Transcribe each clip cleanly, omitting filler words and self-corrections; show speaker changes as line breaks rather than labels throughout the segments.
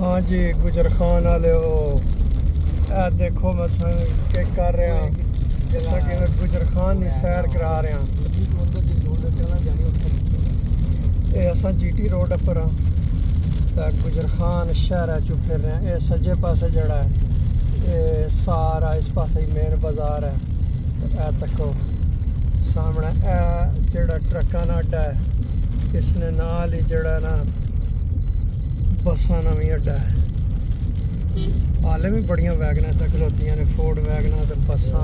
हाँ जी गुजर खान वाले देखो मैं के कर रहे हैं जैसा कि मैं गुजर खान की सैर करा रहे हैं ये असा जीटी रोड पर हाँ तो गुजर खान शहर चु फिर रहे हैं। ये सज्जे पासे जड़ा है ये सारा इस पासे मेन बाजार है। ए तको सामने ए जड़ा ट्रक्का ना अड्डा है इसने नाल ही जड़ा ना बसा नवी अड्डा है। हाले भी बड़िया वैगना तक खलोतियां ने फोर्ड वैगना तो बसा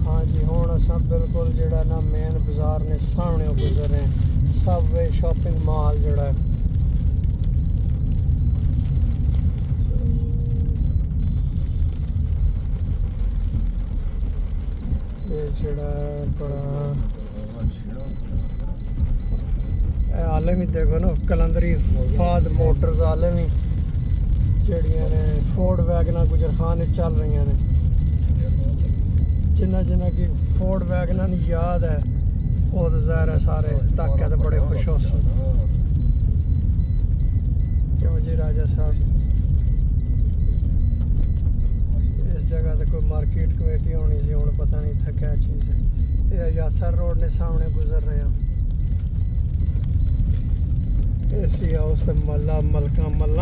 हाँ जी हूँ असा बिल्कुल जड़ा ना मेन बाजार ने सामने गुजर रहे हैं। सबवे शॉपिंग मॉल जड़ा है ये जड़ा बड़ा हाले भी देखो ना कलंदरी फाद मोटर्स हाले भी जड़ियाँ ने फोर्ड वैगना गुजर खान चल रही ने। जिन्ना जिन्ना की फोर्ड वैगना याद है वो तो ज़ाहिर है सारे तक है तो बड़े खुश हो क्यों जी राजा साहब। इस जगह तो कोई मार्केट कमेटी होनी सी हूँ पता नहीं था क्या चीज़ है। ये यासर रोड ने सामने गुजर रहे हैं। एसी हाउस ते मल्ला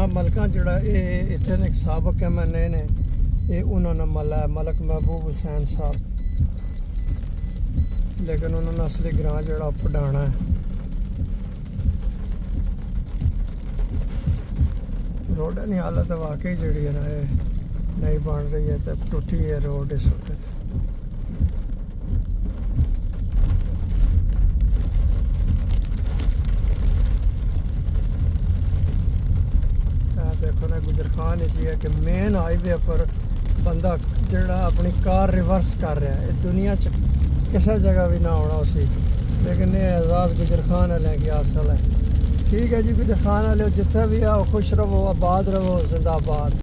मलका जड़ा ये इतने एक सबक है मैंने ने ये उन्होंने मल्ला है मलक महबूब हुसैन साहब लेकिन उन्होंने असली ग्रां जड़ा पढ़ाना है। रोड की हालत वाकई जड़ी है ना ये नहीं बन रही है तो टूटी है रोड इस वक्त। देखो ना गुजर खान जी है कि मेन हाईवे पर बंदा जड़ा अपनी कार रिवर्स कर रहा है। दुनिया च किसी जगह भी ना होना उसी लेकिन ये एजाज गुजर खान वाले की हासिल है। ठीक है जी गुजर खान वाले जिथे भी आओ खुश रहो आबाद रहो जिंदाबाद।